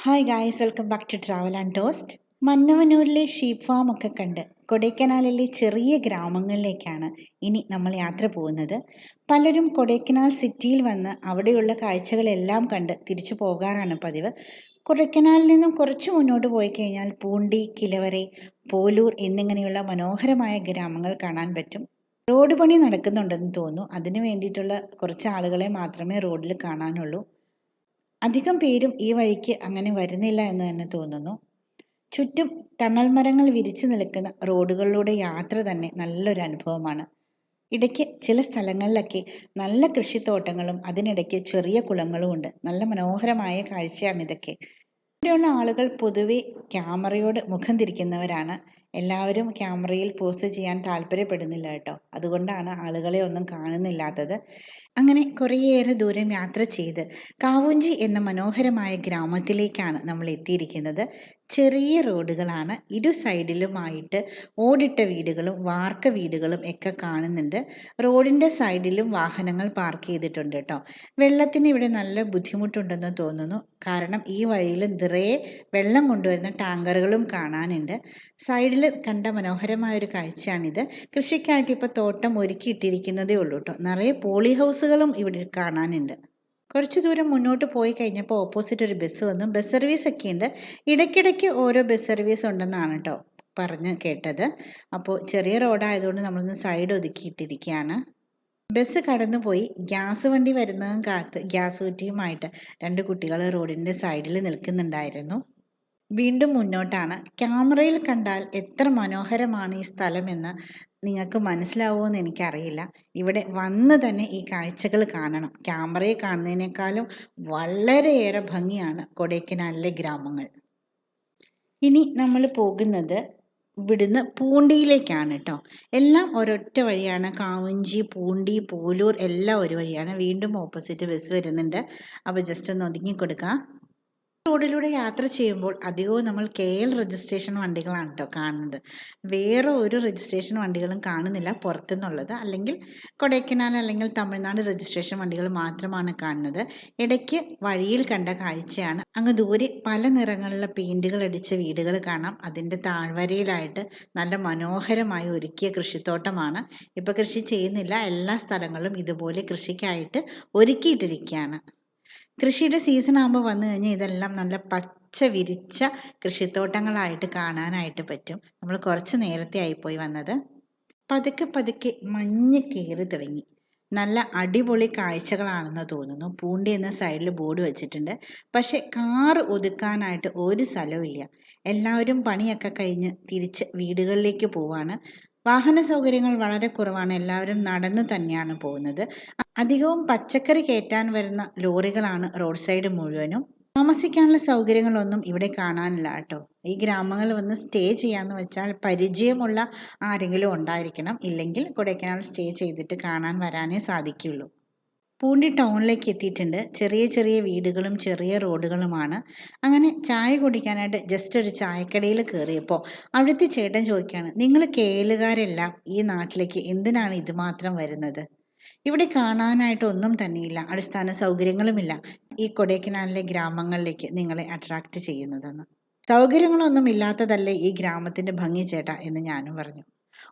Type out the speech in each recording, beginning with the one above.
Hi guys, welcome back to travel and toast. മന്നവനൂരിലെ sheep farm ഒക്കെ കണ്ട് കൊടൈക്കനാലിലെ ചെറിയ ഗ്രാമങ്ങളിലേക്കാണ് ഇനി നമ്മൾ യാത്ര പോകുന്നത്. പലരും കൊടൈക്കനാൽ സിറ്റിയിൽ വന്ന് അവിടെയുള്ള കാഴ്ചകളെല്ലാം കണ്ട് തിരിച്ചു പോകാറാണ് പതിവ്. കൊടൈക്കനാലിൽ നിന്നും കുറച്ച് മുന്നോട്ട് പോയി കഴിഞ്ഞാൽ പൂണ്ടി, കിലവരെ, പോലൂർ എന്നിങ്ങനെയുള്ള മനോഹരമായ ഗ്രാമങ്ങൾ കാണാൻ പറ്റും. റോഡ് പണി നടക്കുന്നുണ്ടെന്ന് തോന്നുന്നു. അതിനു വേണ്ടിയിട്ടുള്ള കുറച്ച് ആളുകളെ മാത്രമേ റോഡിൽ കാണാനുള്ളൂ. അധികം പേരും ഈ വഴിക്ക് അങ്ങനെ വരുന്നില്ല എന്ന് തന്നെ തോന്നുന്നു. ചുറ്റും തണൽ മരങ്ങൾ വിരിച്ചു നിൽക്കുന്ന റോഡുകളിലൂടെ യാത്ര തന്നെ നല്ലൊരു അനുഭവമാണ്. ഇടയ്ക്ക് ചില സ്ഥലങ്ങളിലൊക്കെ നല്ല കൃഷിത്തോട്ടങ്ങളും അതിനിടയ്ക്ക് ചെറിയ കുളങ്ങളും ഉണ്ട്. നല്ല മനോഹരമായ കാഴ്ചയാണിതൊക്കെ. ഇവിടെയുള്ള ആളുകൾ പൊതുവെ ക്യാമറയോട് മുഖം തിരിക്കുന്നവരാണ്. എല്ലാവരും ക്യാമറയിൽ പോസ്റ്റ് ചെയ്യാൻ താല്പര്യപ്പെടുന്നില്ല കേട്ടോ. അതുകൊണ്ടാണ് ആളുകളെ ഒന്നും കാണുന്നില്ലാത്തത്. അങ്ങനെ കുറേയേറെ ദൂരം യാത്ര ചെയ്ത് കാവുഞ്ചി എന്ന മനോഹരമായ ഗ്രാമത്തിലേക്കാണ് നമ്മൾ എത്തിയിരിക്കുന്നത്. ചെറിയ റോഡുകളാണ്. ഇരു സൈഡിലുമായിട്ട് ഓടിട്ട വീടുകളും വാർക്ക വീടുകളും ഒക്കെ കാണുന്നുണ്ട്. റോഡിൻ്റെ സൈഡിലും വാഹനങ്ങൾ പാർക്ക് ചെയ്തിട്ടുണ്ട് കേട്ടോ. വെള്ളത്തിന് ഇവിടെ നല്ല ബുദ്ധിമുട്ടുണ്ടെന്ന് തോന്നുന്നു. കാരണം ഈ വഴിയിൽ നിറയെ വെള്ളം കൊണ്ടുവരുന്ന ടാങ്കറുകളും കാണാനുണ്ട്. സൈഡിൽ കണ്ട മനോഹരമായൊരു കാഴ്ചയാണിത്. കൃഷിക്കായിട്ട് ഇപ്പോൾ തോട്ടം ഒരുക്കിയിട്ടിരിക്കുന്നതേ ഉള്ളൂ കേട്ടോ. നിറയെ പോളി ഹൗസുകളും ഇവിടെ കാണാനുണ്ട്. കുറച്ച് ദൂരം മുന്നോട്ട് പോയി കഴിഞ്ഞപ്പോൾ ഓപ്പോസിറ്റ് ഒരു ബസ് വന്നു. ബസ് സർവീസ് ഒക്കെ ഉണ്ട്. ഇടയ്ക്കിടയ്ക്ക് ഓരോ ബസ് സർവീസ് ഉണ്ടെന്നാണ് കേട്ടോ പറഞ്ഞ് കേട്ടത്. അപ്പോൾ ചെറിയ റോഡായതുകൊണ്ട് നമ്മളൊന്ന് സൈഡ് ഒതുക്കിയിട്ടിരിക്കുകയാണ്. ബസ് കടന്നു പോയി. ഗ്യാസ് വണ്ടി വരുന്നതും കാത്ത് ഗ്യാസ് കുറ്റിയുമായിട്ട് രണ്ട് കുട്ടികൾ റോഡിൻ്റെ സൈഡിൽ നിൽക്കുന്നുണ്ടായിരുന്നു. വീണ്ടും മുന്നോട്ടാണ്. ക്യാമറയിൽ കണ്ടാൽ എത്ര മനോഹരമാണ് ഈ സ്ഥലമെന്ന് നിങ്ങൾക്ക് മനസ്സിലാവുമെന്ന് എനിക്കറിയില്ല. ഇവിടെ വന്ന് തന്നെ ഈ കാഴ്ചകൾ കാണണം. ക്യാമറയിൽ കാണുന്നതിനേക്കാളും വളരെയേറെ ഭംഗിയാണ് കൊടൈക്കനാലിലെ ഗ്രാമങ്ങൾ. ഇനി നമ്മൾ പോകുന്നത് ഇവിടുന്ന് പൂണ്ടിയിലേക്കാണ് കേട്ടോ. എല്ലാം ഒരൊറ്റ വഴിയാണ്. കാവുഞ്ചി, പൂണ്ടി, പോലൂർ എല്ലാം ഒരു വഴിയാണ്. വീണ്ടും ഓപ്പോസിറ്റ് ബസ് വരുന്നുണ്ട്. അപ്പോൾ ജസ്റ്റ് ഒന്ന് ഒതുങ്ങി കൊടുക്കുക. റോഡിലൂടെ യാത്ര ചെയ്യുമ്പോൾ അധികവും നമ്മൾ KL രജിസ്ട്രേഷൻ വണ്ടികളാണ് കേട്ടോ കാണുന്നത്. വേറെ ഒരു രജിസ്ട്രേഷൻ വണ്ടികളും കാണുന്നില്ല പുറത്തുനിന്നുള്ളത്. അല്ലെങ്കിൽ കൊടൈക്കനാൽ അല്ലെങ്കിൽ തമിഴ്നാട് രജിസ്ട്രേഷൻ വണ്ടികൾ മാത്രമാണ് കാണുന്നത്. ഇടയ്ക്ക് വഴിയിൽ കണ്ട കാഴ്ചയാണ്. അങ്ങ് ദൂരെ പല നിറങ്ങളിലുള്ള പെയിൻറ്റുകൾ അടിച്ച വീടുകൾ കാണാം. അതിൻ്റെ താഴ്വരയിലായിട്ട് നല്ല മനോഹരമായി ഒരുക്കിയ കൃഷിത്തോട്ടമാണ്. ഇപ്പോൾ കൃഷി ചെയ്യുന്നില്ല. എല്ലാ സ്ഥലങ്ങളും ഇതുപോലെ കൃഷിക്കായിട്ട് ഒരുക്കിയിട്ടിരിക്കുകയാണ്. കൃഷിയുടെ സീസൺ ആകുമ്പോൾ വന്നു കഴിഞ്ഞാൽ ഇതെല്ലാം നല്ല പച്ച വിരിച്ച കൃഷിത്തോട്ടങ്ങളായിട്ട് കാണാനായിട്ട് പറ്റും. നമ്മൾ കുറച്ച് നേരത്തെ ആയിപ്പോയി വന്നത്. പതുക്കെ പതുക്കെ മഞ്ഞ് കയറി തുടങ്ങി. നല്ല അടിപൊളി കാഴ്ചകളാണെന്ന് തോന്നുന്നു. പൂണ്ടി എന്ന സൈഡിൽ ബോർഡ് വെച്ചിട്ടുണ്ട്. പക്ഷെ കാർ ഒതുക്കാനായിട്ട് ഒരു സ്ഥലവും ഇല്ല. എല്ലാവരും പണിയൊക്കെ കഴിഞ്ഞ് തിരിച്ച് വീടുകളിലേക്ക് പോവാണ്. വാഹന സൗകര്യങ്ങൾ വളരെ കുറവാണ്. എല്ലാവരും നടന്ന് തന്നെയാണ് പോകുന്നത്. അധികവും പച്ചക്കറി കയറ്റാൻ വരുന്ന ലോറികളാണ് റോഡ് സൈഡ് മുഴുവനും. താമസിക്കാനുള്ള സൗകര്യങ്ങളൊന്നും ഇവിടെ കാണാനില്ല കേട്ടോ. ഈ ഗ്രാമങ്ങളിൽ വന്ന് സ്റ്റേ ചെയ്യാന്ന് വെച്ചാൽ പരിചയമുള്ള ആരെങ്കിലും ഉണ്ടായിരിക്കണം. ഇല്ലെങ്കിൽ കൊടൈക്കനാൽ സ്റ്റേ ചെയ്തിട്ട് കാണാൻ വരാനേ സാധിക്കുള്ളൂ. പൂണ്ടി ടൗണിലേക്ക് എത്തിയിട്ടുണ്ട്. ചെറിയ ചെറിയ വീടുകളും ചെറിയ റോഡുകളുമാണ്. അങ്ങനെ ചായ കുടിക്കാനായിട്ട് ജസ്റ്റ് ഒരു ചായക്കടയിൽ കയറിയപ്പോൾ അവിടുത്തെ ചേട്ടൻ ചോദിക്കുകയാണ്, നിങ്ങൾ കേലുകാരെല്ലാം ഈ നാട്ടിലേക്ക് എന്തിനാണ് ഇതുമാത്രം വരുന്നത്? ഇവിടെ കാണാനായിട്ട് ഒന്നും തന്നെയില്ല. അടിസ്ഥാന സൗകര്യങ്ങളുമില്ല. ഈ കൊടൈക്കനാലിലെ ഗ്രാമങ്ങളിലേക്ക് നിങ്ങളെ അട്രാക്റ്റ് ചെയ്യുന്നതെന്ന്. സൗകര്യങ്ങളൊന്നും ഇല്ലാത്തതല്ലേ ഈ ഗ്രാമത്തിൻ്റെ ഭംഗി ചേട്ടാ എന്ന് ഞാനും പറഞ്ഞു.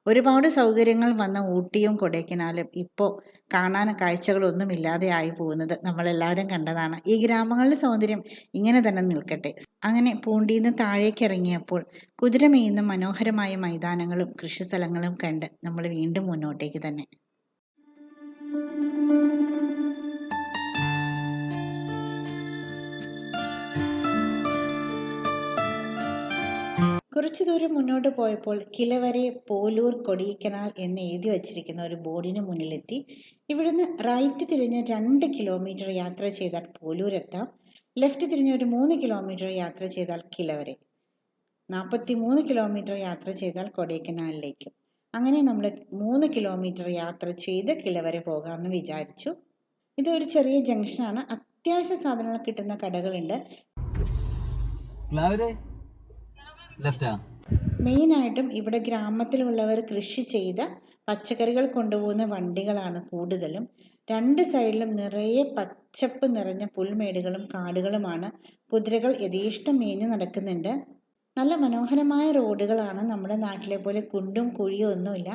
ഒരുപാട് സൗകര്യങ്ങൾ വന്ന ഊട്ടിയും കൊടൈക്കനാലും ഇപ്പോൾ കാണാൻ കാഴ്ചകളൊന്നും ഇല്ലാതെ ആയി പോകുന്നത് നമ്മളെല്ലാവരും കണ്ടതാണ്. ഈ ഗ്രാമങ്ങളുടെ സൗന്ദര്യം ഇങ്ങനെ തന്നെ നിൽക്കട്ടെ. അങ്ങനെ പൂണ്ടിയിൽ നിന്ന് താഴേക്ക് ഇറങ്ങിയപ്പോൾ കുതിര മേയുന്ന മനോഹരമായ മൈതാനങ്ങളും കൃഷിസ്ഥലങ്ങളും കണ്ട് നമ്മൾ വീണ്ടും മുന്നോട്ടേക്ക് തന്നെ. കുറച്ചു ദൂരം മുന്നോട്ട് പോയപ്പോൾ കിലവരെ, പോലൂർ, കൊടൈക്കനാൽ എന്ന് എഴുതി വച്ചിരിക്കുന്ന ഒരു ബോർഡിന് മുന്നിലെത്തി. ഇവിടുന്ന് റൈറ്റ് തിരിഞ്ഞ് 2 കിലോമീറ്റർ യാത്ര ചെയ്താൽ പോലൂർ എത്താം. ലെഫ്റ്റ് തിരിഞ്ഞ് ഒരു 3 കിലോമീറ്റർ യാത്ര ചെയ്താൽ കിലവരെ, 43 കിലോമീറ്റർ യാത്ര ചെയ്താൽ കൊടൈക്കനാലിലേക്കും. അങ്ങനെ നമ്മൾ 3 കിലോമീറ്റർ യാത്ര ചെയ്ത് കിലവരെ പോകാമെന്ന് വിചാരിച്ചു. ഇതൊരു ചെറിയ ജംഗ്ഷനാണ്. അത്യാവശ്യ സാധനങ്ങൾ കിട്ടുന്ന കടകളുണ്ട്. മെയിനായിട്ടും ഇവിടെ ഗ്രാമത്തിലുള്ളവർ കൃഷി ചെയ്ത പച്ചക്കറികൾ കൊണ്ടുപോകുന്ന വണ്ടികളാണ് കൂടുതലും. രണ്ട് സൈഡിലും നിറയെ പച്ചപ്പ് നിറഞ്ഞ പുൽമേടുകളും കാടുകളുമാണ്. കുതിരകൾ യഥേഷ്ടം മേഞ്ഞു നടക്കുന്നുണ്ട്. നല്ല മനോഹരമായ റോഡുകളാണ്. നമ്മുടെ നാട്ടിലെ പോലെ കുണ്ടും കുഴിയും ഒന്നുമില്ല.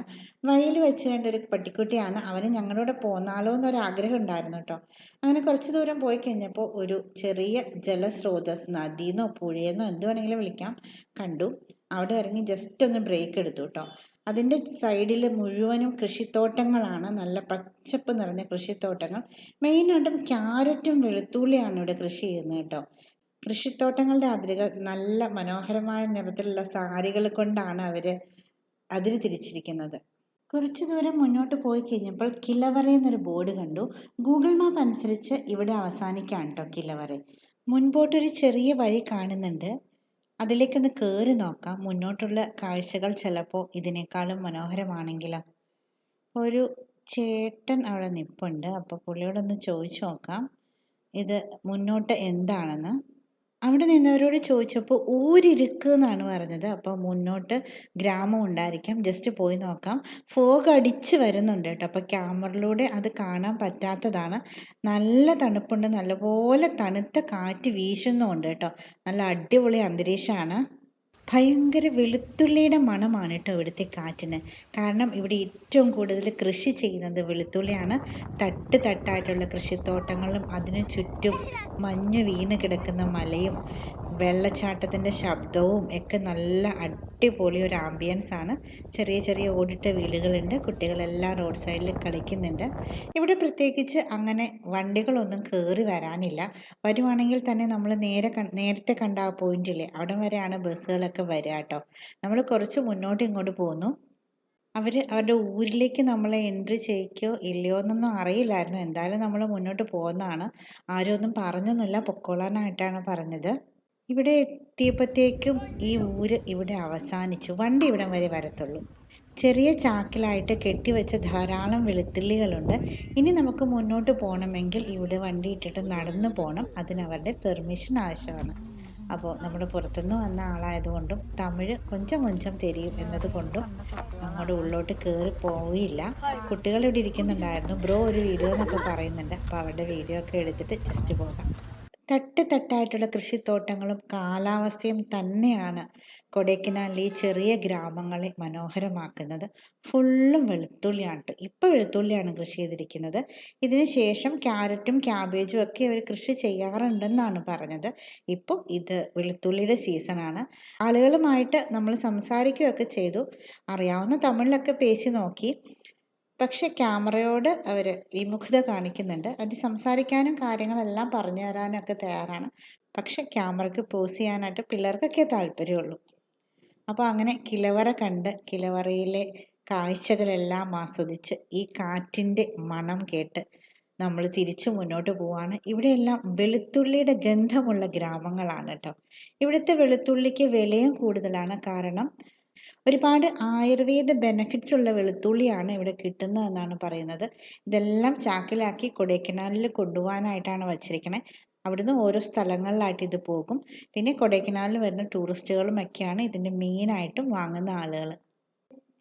വഴിയിൽ വെച്ച് കണ്ട ഒരു പട്ടിക്കുട്ടിയാണ്. അവന് ഞങ്ങളോട് പോന്നാലോ എന്നൊരാഗ്രഹം ഉണ്ടായിരുന്നു കേട്ടോ. അങ്ങനെ കുറച്ച് ദൂരം പോയി കഴിഞ്ഞപ്പോൾ ഒരു ചെറിയ ജലസ്രോതസ്, നദിയെന്നോ പുഴയെന്നോ എന്ത് വേണമെങ്കിലും വിളിക്കാം, കണ്ടു. അവിടെ ഇറങ്ങി ജസ്റ്റ് ഒന്ന് ബ്രേക്ക് എടുത്തു കേട്ടോ. അതിൻ്റെ സൈഡിൽ മുഴുവനും കൃഷിത്തോട്ടങ്ങളാണ്, നല്ല പച്ചപ്പ് നിറഞ്ഞ കൃഷിത്തോട്ടങ്ങൾ. മെയിനായിട്ടും ക്യാരറ്റും വെളുത്തുള്ളിയാണ് ഇവിടെ കൃഷി ചെയ്യുന്നത് കേട്ടോ. കൃഷിത്തോട്ടങ്ങളുടെ അതിരുകൾ നല്ല മനോഹരമായ നിറത്തിലുള്ള സാരികൾ കൊണ്ടാണ് അവർ അതിര് തിരിച്ചിരിക്കുന്നത്. കുറച്ചു ദൂരം മുന്നോട്ട് പോയി കഴിഞ്ഞപ്പോൾ കിലവറ എന്നൊരു ബോർഡ് കണ്ടു. ഗൂഗിൾ മാപ്പ് അനുസരിച്ച് ഇവിടെ അവസാനിക്കാണ് കേട്ടോ കിലവറ. മുൻപോട്ടൊരു ചെറിയ വഴി കാണുന്നുണ്ട്. അതിലേക്കൊന്ന് കയറി നോക്കാം. മുന്നോട്ടുള്ള കാഴ്ചകൾ ചിലപ്പോൾ ഇതിനേക്കാളും മനോഹരമാണെങ്കിലോ. ഒരു ചേട്ടൻ അവിടെ നിൽപ്പുണ്ട്. അപ്പോൾ പുള്ളിയോടൊന്ന് ചോദിച്ചു നോക്കാം ഇത് മുന്നോട്ട് എന്താണെന്ന്. അവിടെ നിന്നവരോട് ചോദിച്ചപ്പോൾ ഊരിരുക്ക് എന്നാണ് പറഞ്ഞത്. അപ്പോൾ മുന്നോട്ട് ഗ്രാമം ഉണ്ടായിരിക്കാം, ജസ്റ്റ് പോയി നോക്കാം. ഫോഗ് അടിച്ച് വരുന്നുണ്ട് കേട്ടോ. അപ്പോൾ ക്യാമറയിലൂടെ അത് കാണാൻ പറ്റാത്തതാണ്. നല്ല തണുപ്പുണ്ട്, നല്ലപോലെ തണുത്ത കാറ്റ് വീശുന്നുമുണ്ട് കേട്ടോ. നല്ല അടിപൊളി അന്തരീക്ഷമാണ്. ഭയങ്കര വെളുത്തുള്ളിയുടെ മണമാണ് കേട്ടോ ഇവിടുത്തെ കാറ്റിന്. കാരണം ഇവിടെ ഏറ്റവും കൂടുതൽ കൃഷി ചെയ്യുന്നത് വെളുത്തുള്ളിയാണ്. തട്ട് തട്ടായിട്ടുള്ള കൃഷിത്തോട്ടങ്ങളും അതിനു ചുറ്റും മഞ്ഞ് വീണ് കിടക്കുന്ന മലയും വെള്ളച്ചാട്ടത്തിൻ്റെ ശബ്ദവും ഒക്കെ നല്ല അടിപൊളി ഒരു ആംബിയൻസ് ആണ്. ചെറിയ ചെറിയ ഓടിട്ട വീടുകളുണ്ട്. കുട്ടികളെല്ലാം റോഡ് സൈഡിൽ കളിക്കുന്നുണ്ട്. ഇവിടെ പ്രത്യേകിച്ച് അങ്ങനെ വണ്ടികളൊന്നും കയറി വരാനില്ല. വരുവാണെങ്കിൽ തന്നെ നമ്മൾ നേരത്തെ കണ്ട ആ പോയിന്റില്ലേ, അവിടെ വരെയാണ് ബസ്സുകളൊക്കെ വരിക കേട്ടോ. നമ്മൾ കുറച്ച് മുന്നോട്ട് ഇങ്ങോട്ട് പോന്നു. അവരുടെ ഊരിലേക്ക് നമ്മളെ എൻട്രി ചെയ്യിക്കോ ഇല്ലയോ എന്നൊന്നും അറിയില്ലായിരുന്നു. എന്തായാലും നമ്മൾ മുന്നോട്ട് പോകുന്നതാണ്. ആരും ഒന്നും പറഞ്ഞൊന്നുമില്ല, പൊക്കോളാനായിട്ടാണ് പറഞ്ഞത്. ഇവിടെ എത്തിയപ്പോഴത്തേക്കും ഈ ഊര് ഇവിടെ അവസാനിച്ചു. വണ്ടി ഇവിടം വരെ വരത്തുള്ളൂ. ചെറിയ ചാക്കിലായിട്ട് കെട്ടിവെച്ച ധാരാളം വെളുത്തുള്ളികളുണ്ട്. ഇനി നമുക്ക് മുന്നോട്ട് പോകണമെങ്കിൽ ഇവിടെ വണ്ടി ഇട്ടിട്ട് നടന്നു പോകണം. അതിനവരുടെ പെർമിഷൻ ആവശ്യമാണ്. അപ്പോൾ നമ്മുടെ പുറത്തുനിന്ന് വന്ന ആളായതുകൊണ്ടും തമിഴ് കൊഞ്ചം കൊഞ്ചം തെരിയും എന്നതുകൊണ്ടും അങ്ങോട്ട് ഉള്ളോട്ട് കയറി പോയില്ല. കുട്ടികളിവിടെ ഇരിക്കുന്നുണ്ടായിരുന്നു. ബ്രോ ഒരു വീഡിയോ എന്നൊക്കെ പറയുന്നുണ്ട്. അപ്പോൾ അവരുടെ വീഡിയോ ഒക്കെ എടുത്തിട്ട് ജസ്റ്റ് പോകാം. തട്ട് തട്ടായിട്ടുള്ള കൃഷിത്തോട്ടങ്ങളും കാലാവസ്ഥയും തന്നെയാണ് കൊടൈക്കനാലിലെ ഈ ചെറിയ ഗ്രാമങ്ങളെ മനോഹരമാക്കുന്നത്. ഫുള്ളും വെളുത്തുള്ളിയാണ്. ഇപ്പോൾ വെളുത്തുള്ളിയാണ് കൃഷി ചെയ്തിരിക്കുന്നത്. ഇതിന് ശേഷം ക്യാരറ്റും ക്യാബേജും ഒക്കെ അവർ കൃഷി ചെയ്യാറുണ്ടെന്നാണ് പറഞ്ഞത്. ഇപ്പോൾ ഇത് വെളുത്തുള്ളിയുടെ സീസണാണ്. ആളുകളുമായിട്ട് നമ്മൾ സംസാരിക്കുകയൊക്കെ ചെയ്തു. അറിയാവുന്ന തമിഴിലൊക്കെ പേശി നോക്കി. പക്ഷെ ക്യാമറയോട് അവർ വിമുഖത കാണിക്കുന്നുണ്ട്. അത് സംസാരിക്കാനും കാര്യങ്ങളെല്ലാം പറഞ്ഞു തരാനൊക്കെ തയ്യാറാണ്. പക്ഷെ ക്യാമറയ്ക്ക് പോസ് ചെയ്യാനായിട്ട് പിള്ളേർക്കൊക്കെ താല്പര്യമുള്ളൂ. അപ്പോൾ അങ്ങനെ കിലവറ കണ്ട് കിലവറയിലെ കാഴ്ചകളെല്ലാം ആസ്വദിച്ച് ഈ കാറ്റിൻ്റെ മണം കേട്ട് നമ്മൾ തിരിച്ചു മുന്നോട്ട് പോവാണ്. ഇവിടെയെല്ലാം വെളുത്തുള്ളിയുടെ ഗന്ധമുള്ള ഗ്രാമങ്ങളാണ് കേട്ടോ. ഇവിടുത്തെ വെളുത്തുള്ളിക്ക് വിലയും കൂടുതലാണ്. കാരണം ഒരുപാട് ആയുർവേദ ബെനഫിറ്റ്സ് ഉള്ള വെളുത്തുള്ളിയാണ് ഇവിടെ കിട്ടുന്നതെന്നാണ് പറയുന്നത്. ഇതെല്ലാം ചാക്കിലാക്കി കൊടൈക്കനാലിൽ കൊണ്ടുപോകാനായിട്ടാണ് വച്ചിരിക്കണേ. അവിടുന്ന് ഓരോ സ്ഥലങ്ങളിലായിട്ട് ഇത് പോകും. പിന്നെ കൊടൈക്കനാലിൽ വരുന്ന ടൂറിസ്റ്റുകളും ഒക്കെയാണ് ഇതിൻ്റെ മെയിനായിട്ടും വാങ്ങുന്ന ആളുകൾ.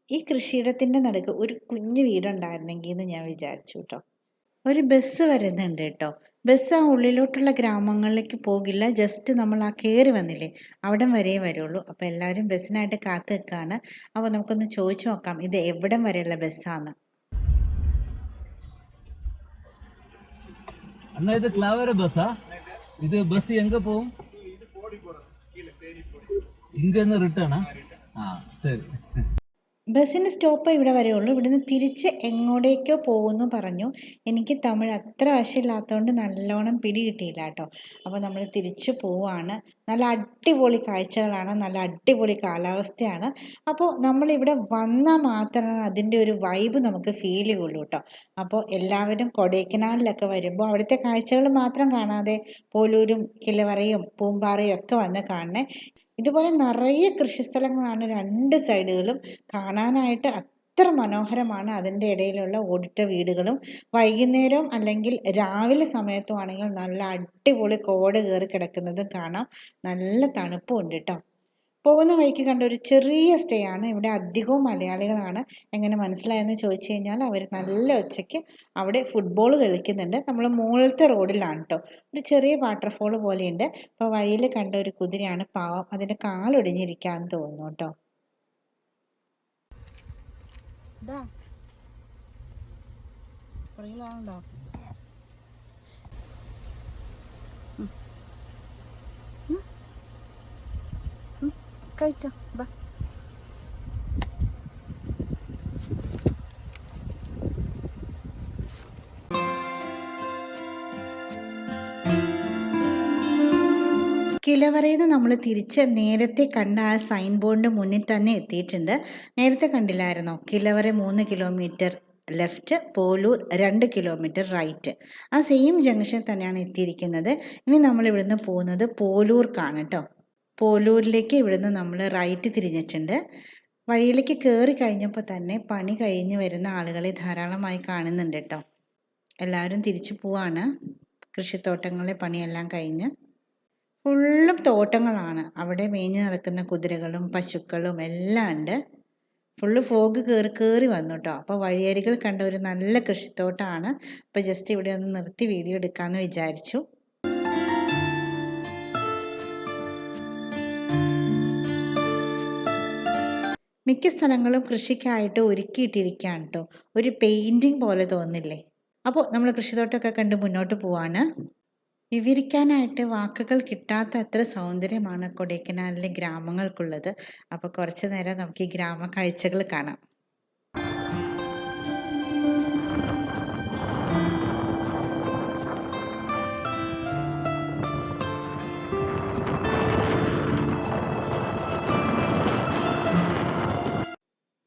ഈ കൃഷിയിടത്തിൻ്റെ നടുക്ക് ഒരു കുഞ്ഞു വീടുണ്ടായിരുന്നെങ്കിൽ എന്ന് ഞാൻ വിചാരിച്ചു കേട്ടോ. ഒരു ബസ് വരുന്നുണ്ട് കേട്ടോ. ബസ് ആ ഉള്ളിലോട്ടുള്ള ഗ്രാമങ്ങളിലേക്ക് പോകില്ല. ജസ്റ്റ് നമ്മൾ ആ കയറി വന്നില്ലേ, അവിടം വരേ വരുള്ളൂ. അപ്പോൾ എല്ലാവരും ബസ്സിനായിട്ട് കാത്തു നിൽക്കുകയാണ്. അപ്പോൾ നമുക്കൊന്ന് ചോദിച്ചു നോക്കാം ഇത് എവിടം വരെയുള്ള ബസ്സാണ്. அண்ணா இது கிளாவர பஸ்ஸா? இது பஸ் எங்க போகும்? இங்க இருந்து ரிட்டர்னா? சரி. ബസ്സിൻ്റെ സ്റ്റോപ്പ് ഇവിടെ വരെയുള്ളൂ. ഇവിടുന്ന് തിരിച്ച് എങ്ങോട്ടേക്കോ പോകുന്നു പറഞ്ഞു. എനിക്ക് തമിഴ് അത്ര വശമില്ലാത്തതുകൊണ്ട് നല്ലോണം പിടി കിട്ടിയില്ല കേട്ടോ. അപ്പോൾ നമ്മൾ തിരിച്ചു പോവാണ്. നല്ല അടിപൊളി കാഴ്ചകളാണ്, നല്ല അടിപൊളി കാലാവസ്ഥയാണ്. അപ്പോൾ നമ്മളിവിടെ വന്നാൽ മാത്രമാണ് അതിൻ്റെ ഒരു വൈബ് നമുക്ക് ഫീൽ ചെയ്യുള്ളൂ കേട്ടോ. അപ്പോൾ എല്ലാവരും കൊടൈക്കനാലിലൊക്കെ വരുമ്പോൾ അവിടുത്തെ കാഴ്ചകൾ മാത്രം കാണാതെ പോലൂരും കിലവറയും പൂമ്പാറയും ഒക്കെ വന്ന് കാണണേ. ഇതുപോലെ നിറയെ കൃഷിസ്ഥലങ്ങളാണ് രണ്ട് സൈഡുകളും. കാണാനായിട്ട് അത്ര മനോഹരമാണ്. അതിൻ്റെ ഇടയിലുള്ള ഓടിട്ട വീടുകളും വൈകുന്നേരം അല്ലെങ്കിൽ രാവിലെ സമയത്തും ആണെങ്കിൽ നല്ല അടിപൊളി കോട കയറി കിടക്കുന്നതും കാണാം. നല്ല തണുപ്പും ഉണ്ട് കേട്ടോ. പോകുന്ന വഴിക്ക് കണ്ട ഒരു ചെറിയ സ്റ്റേ ആണ്. ഇവിടെ അധികവും മലയാളികളാണ്. എങ്ങനെ മനസ്സിലായെന്ന് ചോദിച്ചു കഴിഞ്ഞാൽ അവർ നല്ല ഒച്ചയ്ക്ക് അവിടെ ഫുട്ബോൾ കളിക്കുന്നുണ്ട്. നമ്മൾ മുകളിലത്തെ റോഡിലാണ് കേട്ടോ. ഒരു ചെറിയ വാട്ടർഫോൾ പോലെയുണ്ട്. അപ്പോൾ വഴിയിൽ കണ്ട ഒരു കുതിരയാണ്, പാവം അതിൻ്റെ കാലൊടിഞ്ഞിരിക്കാന്ന് തോന്നുന്നു കേട്ടോ. ഇതാ പുറകിലാണോ കഴിച്ചോ ബാ. കിലവറയിൽ നിന്ന് നമ്മൾ തിരിച്ച് നേരത്തെ കണ്ട ആ സൈൻ ബോർഡിൻ്റെ മുന്നിൽ തന്നെ എത്തിയിട്ടുണ്ട്. നേരത്തെ കണ്ടില്ലായിരുന്നോ, Kilavara 3 kilometre left, Polur 2 kilometre right. ആ സെയിം ജംഗ്ഷൻ തന്നെയാണ് എത്തിയിരിക്കുന്നത്. ഇനി നമ്മൾ ഇവിടുന്ന് പോകുന്നത് പോലൂർക്കാണ് കേട്ടോ. പോലൂരിലേക്ക് ഇവിടുന്ന് നമ്മൾ റൈറ്റ് തിരിഞ്ഞിട്ടുണ്ട്. വഴിയിലേക്ക് കയറി കഴിഞ്ഞപ്പോൾ തന്നെ പണി കഴിഞ്ഞ് വരുന്ന ആളുകളെ ധാരാളമായി കാണുന്നുണ്ട് കേട്ടോ. എല്ലാവരും തിരിച്ചു പോവാണ്. കൃഷിത്തോട്ടങ്ങളിലെ പണിയെല്ലാം കഴിഞ്ഞ് ഫുള്ളും തോട്ടങ്ങളാണ്. അവിടെ മേഞ്ഞ് നടക്കുന്ന കുതിരകളും പശുക്കളും എല്ലാം ഉണ്ട്. ഫുള്ള് ഫോഗ് കയറി വന്നു കേട്ടോ. അപ്പോൾ വഴിയരികൾ കണ്ട ഒരു നല്ല കൃഷിത്തോട്ടമാണ്. അപ്പോൾ ജസ്റ്റ് ഇവിടെ ഒന്ന് നിർത്തി വീഡിയോ എടുക്കാമെന്ന് വിചാരിച്ചു. മിക്ക സ്ഥലങ്ങളും കൃഷിക്കായിട്ട് ഒരുക്കിയിട്ടിരിക്കുകയാണ് കേട്ടോ. ഒരു പെയിൻറ്റിങ് പോലെ തോന്നില്ലേ? അപ്പോൾ നമ്മൾ കൃഷിത്തോട്ടമൊക്കെ കണ്ട് മുന്നോട്ട് പോവാണ്. വിവരിക്കാനായിട്ട് വാക്കുകൾ കിട്ടാത്ത അത്ര സൗന്ദര്യമാണ് കൊടൈക്കനാലിലെ ഗ്രാമങ്ങൾക്കുള്ളത്. അപ്പോൾ കുറച്ച് നേരം നമുക്ക് ഈ ഗ്രാമ കാഴ്ചകൾ കാണാം.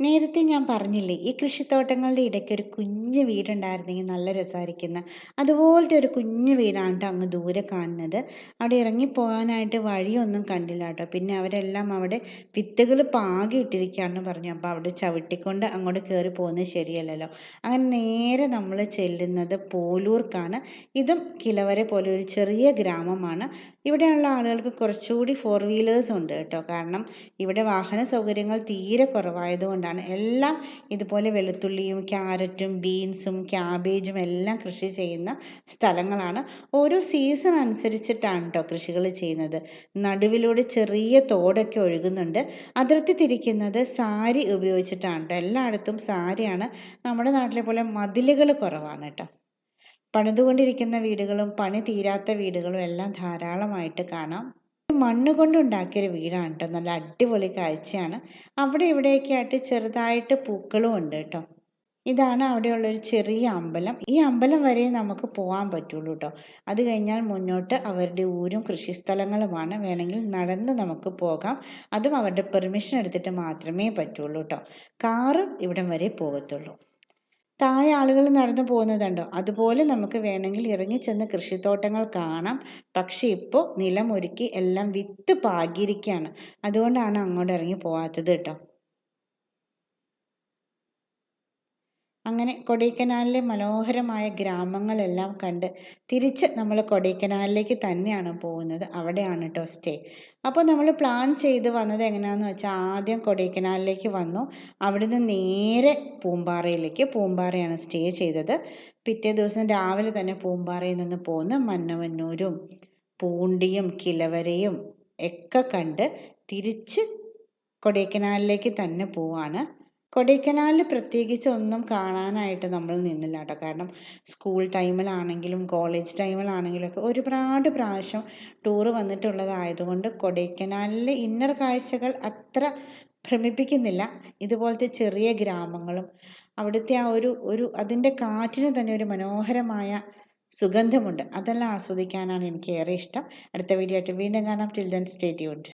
നേരത്തെ ഞാൻ പറഞ്ഞില്ലേ, ഈ കൃഷിത്തോട്ടങ്ങളുടെ ഇടയ്ക്ക് ഒരു കുഞ്ഞു വീടുണ്ടായിരുന്നെങ്കിൽ നല്ല രസമായിരിക്കുന്ന അതുപോലത്തെ ഒരു കുഞ്ഞു വീടാണ് കേട്ടോ അങ്ങ് ദൂരെ കാണുന്നത്. അവിടെ ഇറങ്ങിപ്പോകാനായിട്ട് വഴിയൊന്നും കണ്ടില്ല കേട്ടോ. പിന്നെ അവരെല്ലാം അവിടെ വിത്തുകൾ പാകി ഇട്ടിരിക്കുകയാണെന്ന് പറഞ്ഞു. അപ്പോൾ അവിടെ ചവിട്ടിക്കൊണ്ട് അങ്ങോട്ട് കയറി പോകുന്നത് ശരിയല്ലല്ലോ. അങ്ങനെ നേരെ നമ്മൾ ചെല്ലുന്നത് പോലൂർക്കാണ്. ഇതും കിലവരെ പോലെ ഒരു ചെറിയ ഗ്രാമമാണ്. ഇവിടെയുള്ള ആളുകൾക്ക് കുറച്ചുകൂടി 4 വീലേഴ്സ് ഉണ്ട് കേട്ടോ. കാരണം ഇവിടെ വാഹന സൗകര്യങ്ങൾ തീരെ കുറവായതുകൊണ്ടാണ്. എല്ലാം ഇതുപോലെ വെളുത്തുള്ളിയും ക്യാരറ്റും ബീൻസും ക്യാബേജും എല്ലാം കൃഷി ചെയ്യുന്ന സ്ഥലങ്ങളാണ്. ഓരോ സീസൺ അനുസരിച്ചിട്ടാണ് കേട്ടോ കൃഷികൾ ചെയ്യുന്നത്. നടുവിലൂടെ ചെറിയ തോടൊക്കെ ഒഴുകുന്നുണ്ട്. അതിർത്തി തിരിക്കുന്നത് സാരി ഉപയോഗിച്ചിട്ടാണ് കേട്ടോ. എല്ലായിടത്തും സാരിയാണ്. നമ്മുടെ നാട്ടിലെ പോലെ മതിലുകൾ കുറവാണ് കേട്ടോ. പണിതുകൊണ്ടിരിക്കുന്ന വീടുകളും പണി തീരാത്ത വീടുകളും എല്ലാം ധാരാളമായിട്ട് കാണാം. മണ്ണ് കൊണ്ടുണ്ടാക്കിയൊരു വീടാണ് കേട്ടോ. നല്ല അടിപൊളി കാഴ്ചയാണ്. അവിടെ ഇവിടെയൊക്കെ ആയിട്ട് ചെറുതായിട്ട് പൂക്കളും ഉണ്ട് കേട്ടോ. ഇതാണ് അവിടെയുള്ളൊരു ചെറിയ അമ്പലം. ഈ അമ്പലം വരെ നമുക്ക് പോകാൻ പറ്റുള്ളൂ കേട്ടോ. അത് കഴിഞ്ഞാൽ മുന്നോട്ട് അവരുടെ ഊരും കൃഷിസ്ഥലങ്ങളുമാണ്. വേണമെങ്കിൽ നടന്ന് നമുക്ക് പോകാം. അതും അവരുടെ പെർമിഷൻ എടുത്തിട്ട് മാത്രമേ പറ്റുള്ളൂ കേട്ടോ. കാറും ഇവിടം വരെ പോകത്തുള്ളൂ. താഴെ ആളുകൾ നടന്നു പോകുന്നതുണ്ടോ, അതുപോലെ നമുക്ക് വേണമെങ്കിൽ ഇറങ്ങിച്ചെന്ന് കൃഷിത്തോട്ടങ്ങൾ കാണാം. പക്ഷെ ഇപ്പോൾ നിലമൊരുക്കി എല്ലാം വിത്ത് പാകിയിരിക്കുകയാണ്. അതുകൊണ്ടാണ് അങ്ങോട്ട് ഇറങ്ങി പോകാത്തത് കേട്ടോ. അങ്ങനെ കൊടൈക്കനാലിലെ മനോഹരമായ ഗ്രാമങ്ങളെല്ലാം കണ്ട് തിരിച്ച് നമ്മൾ കൊടൈക്കനാലിലേക്ക് തന്നെയാണ് പോകുന്നത്. അവിടെയാണ് കേട്ടോ സ്റ്റേ. അപ്പോൾ നമ്മൾ പ്ലാൻ ചെയ്ത് വന്നത് എങ്ങനെയാണെന്ന് വെച്ചാൽ ആദ്യം കൊടൈക്കനാലിലേക്ക് വന്നു. അവിടുന്ന് നേരെ പൂമ്പാറയാണ് സ്റ്റേ ചെയ്തത്. പിറ്റേ ദിവസം രാവിലെ തന്നെ പൂമ്പാറയിൽ നിന്ന് പോന്ന് മന്നവന്നൂരും പൂണ്ടിയും കിലവരയും ഒക്കെ കണ്ട് തിരിച്ച് കൊടൈക്കനാലിലേക്ക് തന്നെ പോവാണ്. കൊടൈക്കനാലിൽ പ്രത്യേകിച്ച് ഒന്നും കാണാനായിട്ട് നമ്മൾ നിന്നില്ല കേട്ടോ. കാരണം സ്കൂൾ ടൈമിലാണെങ്കിലും കോളേജ് ടൈമിലാണെങ്കിലും ഒക്കെ ഒരുപാട് പ്രാവശ്യം ടൂറ് വന്നിട്ടുള്ളതായതുകൊണ്ട് കൊടൈക്കനാലിലെ ഇന്നർ കാഴ്ചകൾ അത്ര ഭ്രമിപ്പിക്കുന്നില്ല. ഇതുപോലത്തെ ചെറിയ ഗ്രാമങ്ങളും അവിടുത്തെ ആ ഒരു അതിൻ്റെ കാറ്റിന് തന്നെ ഒരു മനോഹരമായ സുഗന്ധമുണ്ട്. അതെല്ലാം ആസ്വദിക്കാനാണ് എനിക്ക് ഏറെ ഇഷ്ടം. അടുത്ത വീഡിയോ ആയിട്ട് വീണ്ടും കാണാം. Till then stay tuned.